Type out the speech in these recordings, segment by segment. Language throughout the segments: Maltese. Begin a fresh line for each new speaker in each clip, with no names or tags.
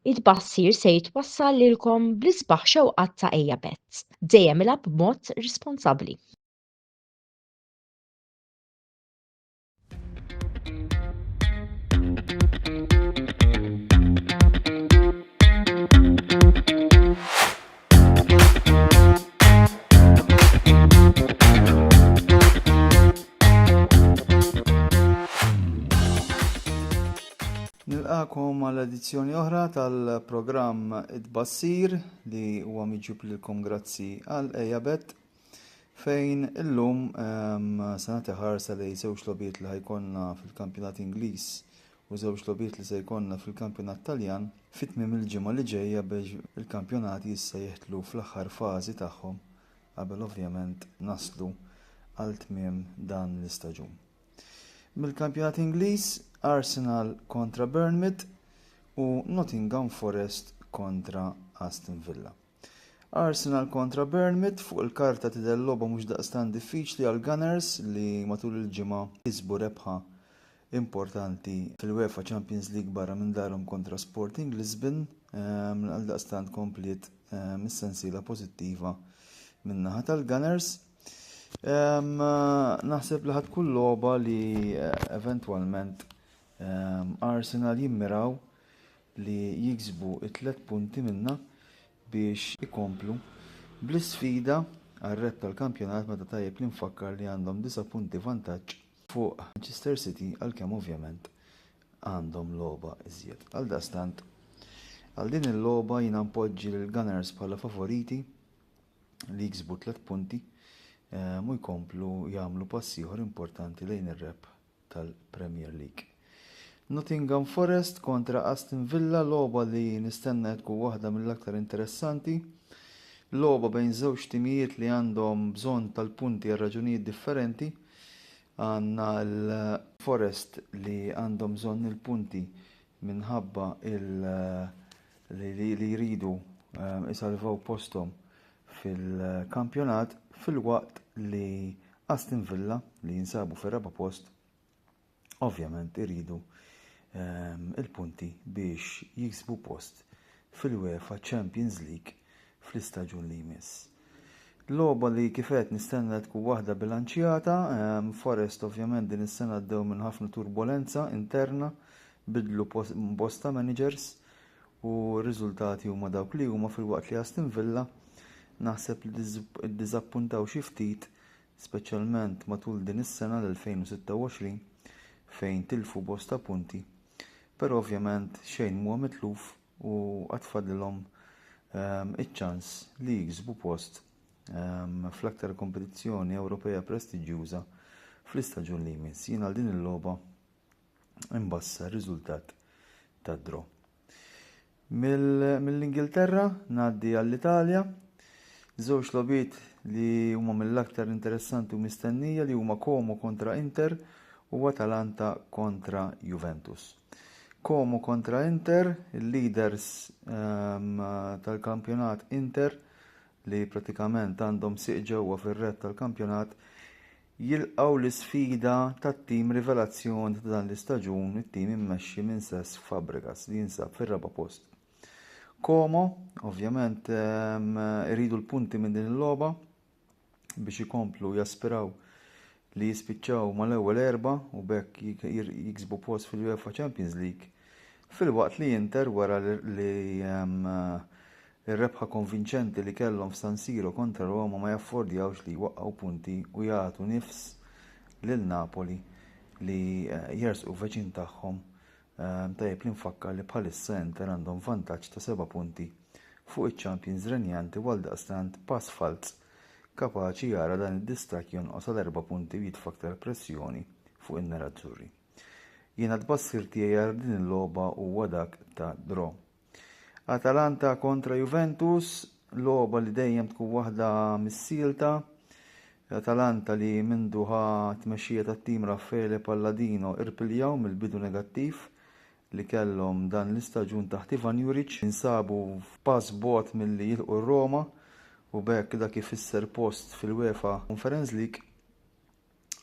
It-tbassir se jitwassal lilkom bl-isbaħ xewqat ta' Ejja Bett. Dejjem ilgħab b'mod responsabbli.
Nilqakom għal edizzjoni oħra tal-programm It-tbassir li huwa miġjub lilkom grazzi għal Ejja Bett fejn illum se nagħti ħarsa lejn żewġ logħbiet li ħajkonna fil-kampjonat Ingliż u żewġ logħbiet li se jkollna fil-kampjonat Taljan fit-tmiem il-ġimgħa li ġejja biex il-kampjonati issa jeħtlu fl-aħħar fażi tagħhom qabel ovvjament naslu għal tmiem dan l-istaġun. Mill-kampjonat Ingliż Arsenal kontra Bournemouth u Nottingham Forest kontra Aston Villa. Arsenal kontra Bournemouth fuq il-karta tidher logħba mhux daqstant diffiċli għal Gunners li matul il-ġimgħa kisbu rebħa importanti fil-UEFA Champions League barra minn darhom kontra Sporting Lisbon għal daqstant komplet mis-sensiela pożittiva min-naħa tal-Gunners. Naħseb li ħadd logħba li eventwalment Arsenal jimmiraw li jiksbu 3 punti minna biex ikomplu bl-isfida għar-rett tal-kampjonat meta tajjeb li nfakkar li għandhom 9 punti vantaġġ fuq Manchester City għalkemm ovvjament għandhom logħba iżjed. Għaldaqstant għal din il-logħba jiena npoġġi lil Gunners bħala favoriti li jiksbu 3 punti u jkomplu jagħmlu pass ieħor importanti lejn ir-rebb tal-Premier League. Nottingham Forest kontra Aston Villa logħba li nistenna tkun waħda mill-aktar interessanti. Logħba bejn żewġ timijiet li għandhom bżonn tal-punti għal raġunijiet differenti. Għandna l-Forest li għandhom bżonn il-punti minħabba li jridu isalvaw posthom fil-kampjonat fil-waqt li Aston Villa li jinsabu fir-raba' post ovvjament iridu il-punti biex jiksbu post fil-UEFA Champions League fl-istaġun li jmiss. Logħba li kifet nistenna tkun waħda bilanċjata, Forest ovvjament din is-sena għaddew minn ħafna turbolenza interna, bidlu bosta managers u r-riżultati huma dawk li huma fil-waqt li Aston Villa naħseb li ddiżappuntaw xi ftit speċjalment matul din is-sena l-2026 fejn tilfu bosta punti. Però ovvjament xejn mhuwa mitluf u għatfadilhom iċ-ċans li jiksbu post fl-aktar kompetizzjoni Ewropea prestiġjuża fl-istaġun li jmiss. Jien għal din il-logħba imbassar riżultat ta' draw. Mill-Ingilterra ngħaddi għall-Italja. Żewġ logħbiet li huma mill-aktar interessanti u mistennija li huma Como kontra Inter u Atalanta kontra Juventus. Como kontra Inter, il-leaders tal-kampjonat Inter li pratikament għandhom siq ġewwa fir-rett tal-kampjonat jilqgħu l-isfida tat-tim rivelazzjoni ta' dan l-istaġun, it-tim immexxi minn Cesc Fabregas li jinsab fir-raba' post. Como ovvjament iridu l-punti minn din il-logħba biex ikomplu jaspiraw li jispiċċaw mal-ewwel erba' u bekk jiksbu post fil-UEFA Champions League. Fil-waqt li Inter wara li ir-rebħa konvinċenti li kellhom f'San Siro kontra Roma ma jaffordjawx li jwaqqgħu punti u jagħtu nifs lil Napoli li jersqu veċin tagħhom tajjeb li nfakkar li bħalissa Inter għandhom vantaġġ ta' 7 punti fuq iċ-Champions renjanti għaldaqstant pass falz kapaċi jara dan id-distak jonqos għal 4 punti u jitfa' aktar pressjoni fuq in-nerazzurri. Jiena tbassir tiegħi għal din il-logħba huwa dak ta' draw. Atalanta kontra Juventus, logħba li dejjem tkun waħda mis-silta. Atalanta li mindu tmexxija tat-tim Raffaele Palladino irpiljaw mill-bidu negattiv li kellhom dan l-istaġun taħt Ivan Juric insabu f'pass bogħod milli jilqu Roma u bekk dak ifisser post fil-UEFA Conference League.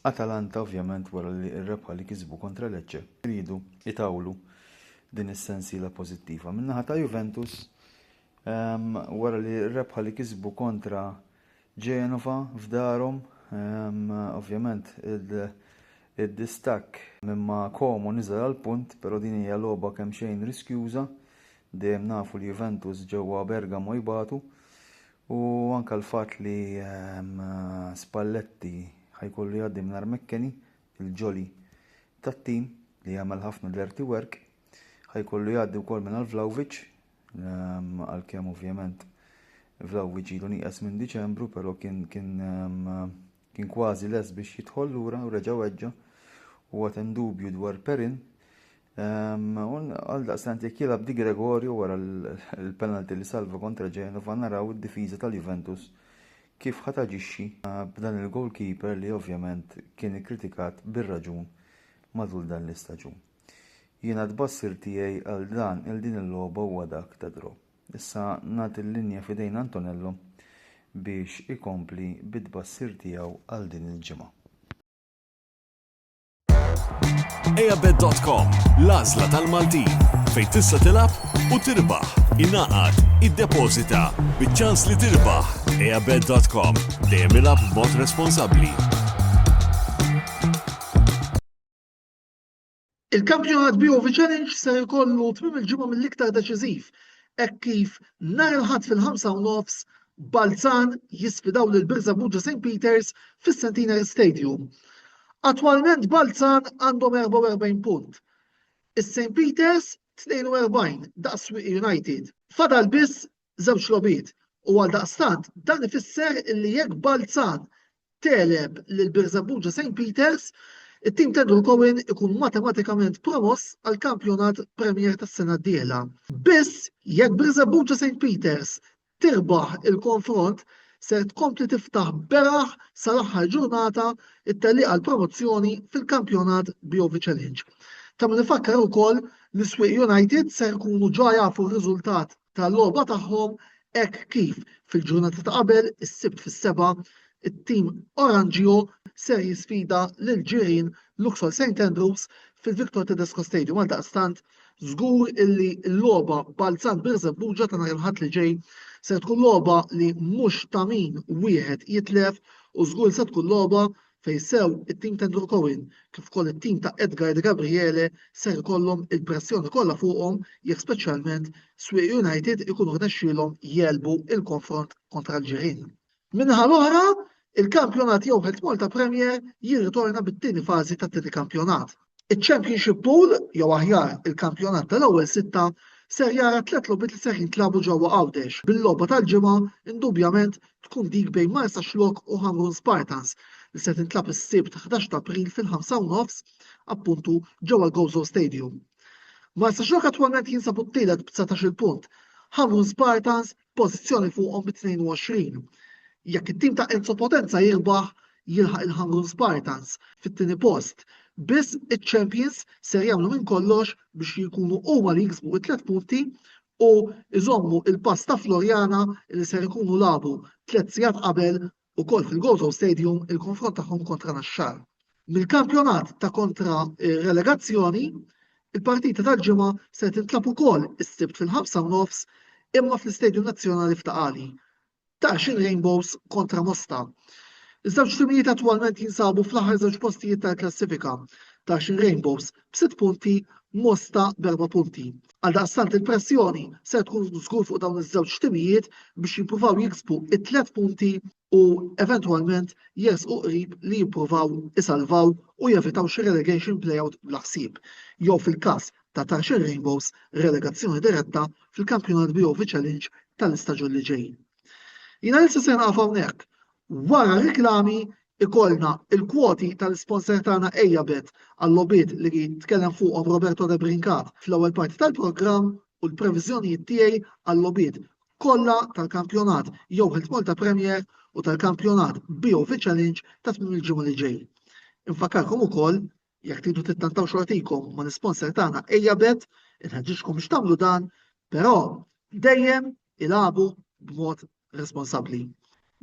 Atalanta ovvjament wara li r-rebħa li kisbu kontra Lecce iridu itawlu din is-sensiela pożittiva. Min-naħa ta' Juventus wara li r-rebħa li kisbu kontra Genova f'darhom, ovvjament id-distakk mimma Como niżel għal punt, però din hija logħba kemm xejn riskjuża, dejjem nafu li Juventus ġewwa Bergamo jbatu, u anke l-fatt li Spalletti ħajkollu jgħaddi mingħajr Mekkeni, il-ġoli tat-tim li jagħmel ħafna dirty work, ħajkollu jgħaddi wkoll minn Vlahovic, għalkemm ovvjament Vlahovic ilu nieqes minn Diċembru, però kien kważi les biex jidħol lura u reġa' weġġa' u għad hemm dubju dwar Perin. Għaldaqstant jekk jilgħab Di Gregorio wara l-penalty li salva kontra Genova, naraw id-difiża tal-Juventus kif ħataġixxi b'dan il-goalkeeper li ovvjament kien ikkritikat bir-raġun matul dan l-istaġun. Jiena tbassir tiegħi għal dan din il-logħba huwa dak ta' draw. Issa nagħti l-linja f'idejn Antonello biex ikompli bid-tbassir tiegħu għal din il-ġimgħa.
Eabet.com, l-għażla tal-Maltin, fejn tista' tilab u tirbaħ, ingħaqad, iddepożita, biċ-ċans li tirbaħ. Eabet.com, dejjem ilab b'mod responsabbli.
Il-kampjonat BOV Challenge se jkollu tmiem il-ġimgħa mill-iktar deċiżiv, hekk kif nhar il-ħadd fil-5:30 Balzan jisfidaw lil Birżabbuġa St. Peters fis-Centenary Stadium. Attwalment Balzan għandhom 44 punt. Is-St. Peters 42 daqs United. Fadal biss żewġ logħbiet u għaldaqstant dan ifisser li jekk Balzan teleb lil Birżabbuġa St. Peters, it-tim ta' Cohen ikun matematikament promoss għal kampjonat Premier tas-sena d-dieħla. Biss jekk Birżabbuġa St. Peters tirbaħ il-konfront ser tkompli tiftaħ beraħ sal-aħħar ġurnata it-telliq għal promozzjoni fil-kampjonat BOV Challenge. Ta' nifakkar ukoll li Swieq United ser jkunu ġa jafu r-riżultat tal-logħba tagħhom hekk kif fil-ġurnata ta' qabel is-sibt fis-seba' it-tim Oranġio ser jisfida lil ġirien Luxor St. Andrews fil-Victor Tedesco Stadium. Għaldaqstant żgur illi l-logħba Balzan Birżabbuġa ta' nhar il-ħadd li ġej se tkun logħba li mhux ta' min wieħed jitlef u żgur se tkun logħba fejn sew it-tim ta' Cohen kif ukoll it-tim ta' Edgar De Gabriele ser ikollhom il-pressjoni kollha fuqhom jekk speċjalment Swieq United ikunu rnexxielhom jelbu il-konfront kontra l-ġirien. Minħa l-oħra, il-kampjonat Jowħed Malta Premier jirritorna bit-tieni fażi tat-tieni kampjonat. Iċ-Championship Pool, jew aħjar il-kampjonat tal-ewwel sitta, ser jara 3 logħbiet li ser jintlabu ġewwa Għawdex. Bil-logħba tal-ġimgħa indubjament tkun dik bejn Marsa Xlok u Hamrun Spartans li se tintlab is-sibt 11 ta' April fil-5:30 appuntu ġewwa l-Gozo Stadium. Marsa Xlok attwalment jinsabu t-tielet b'19 punt. Hamrun Spartans pożizzjoni fuqhom b'22. Jekk it-tim ta' Enzo Potenza jirbaħ jilħaq il-Hamrun Spartans fit-tieni post. Biss iċ-Champions ser jagħmlu minn kollox biex jkunu huma li jiksbu 3 punti u iżommu il-pass ta' Florjana li ser ikunu labu 3 sigħat qabel ukoll fil-Gozo Stadium il-konfront tagħhom kontra Naxxar. Mill-kampjonat ta' kontra relegazzjoni, il-partita tal-ġimgħa se tintlab ukoll is-sibt fil-5:30 imma fl-Istadium Nazzjonali f'Taqali. Tarxin Rainbows kontra Mosta. Iż-żewġ timijiet attwalment jinsabu fl-aħħar żewġ postijiet tal-klassifika. Tarxin Rainbows b'6 punti, Mosta b'4 punti. Għaldaqstant il-pressjoni se tkun żgur fuq dawn iż-żewġ timijiet biex jippruvaw jiksbu 3 punti u eventwalment jersqu qrib li jippruvaw isalvaw u jevitaw xi relegation playout bl-ħsieb. Jew fil-każ ta' Tarxin Rainbows relegazzjoni diretta fil-kampjonat BOV Challenge tal-istaġun li ġej. Jina nisa se naqaf hawnhekk. Wara riklami ikollna il-kwoti tal-sponsor tagħna Eabet għall-logħbiet li tkellem fuqhom Roberto De Brincat fl-ewwel parti tal-programm u l-previżjonijiet tiegħi għall-logħbiet kollha tal-kampjonat Jowħed Malta Premier u tal-kampjonat BOV Challenge ta' tmiem il-ġimgħa li ġej. Infakkarkom ukoll jekk tridu tittantaw xortikom ma' l-sponsor tagħna Eabet, inħeġġixkom biex tagħmlu dan, però dejjem ilagħbu b'mod responsabbli.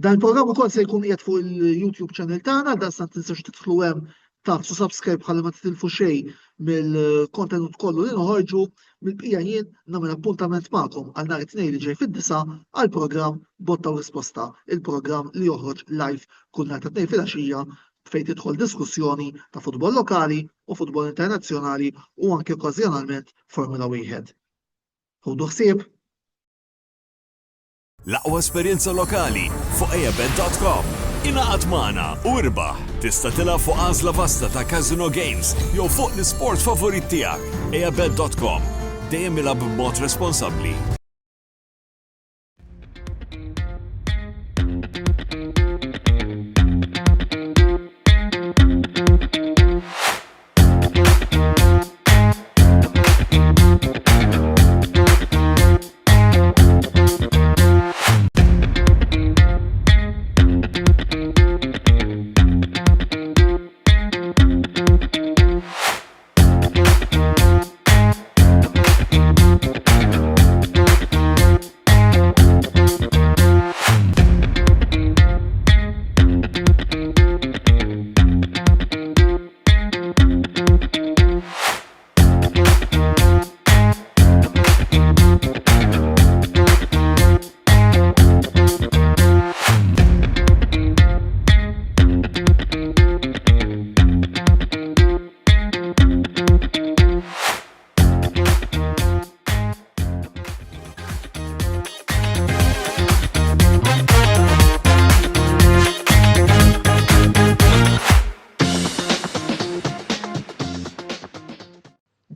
Dan il-programm ukoll se jkun qiegħed fuq il-YouTube channel tagħna, dan sa tinsewx tidħlu hemm tagħtu subscribe ħalli ma titilfu xejn mill-kontenut kollu li noħorġu mill-bqija jien nagħmel appuntament magħkom għal nhar it-tnejn li ġej fid-disa għal programm Botta u Risposta, il-programm li joħroġ live kull nhar ta' tnejn filgħaxija fejn tidħol diskussjoni ta' futbol lokali u futbol internazzjonali u anke okkażjonalment Formula Wieħed. Ħudu ħsieb!
L-aqwa esperjenza lokali fuq eabet.com. Inaqat magħna u irbaħ. Tista' tilgħab fuq għażla vasta ta' Casino Games jew fuq l-isport favorit tiegħek. eabet.com. Dejjem ilgħab b'mod responsabbli.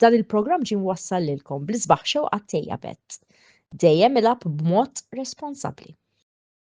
Dan il-programm ġie mwassal lilkom bl-isbaħ xewqat Tejja Bet. Dejjem ilgħab b'mod responsabbli.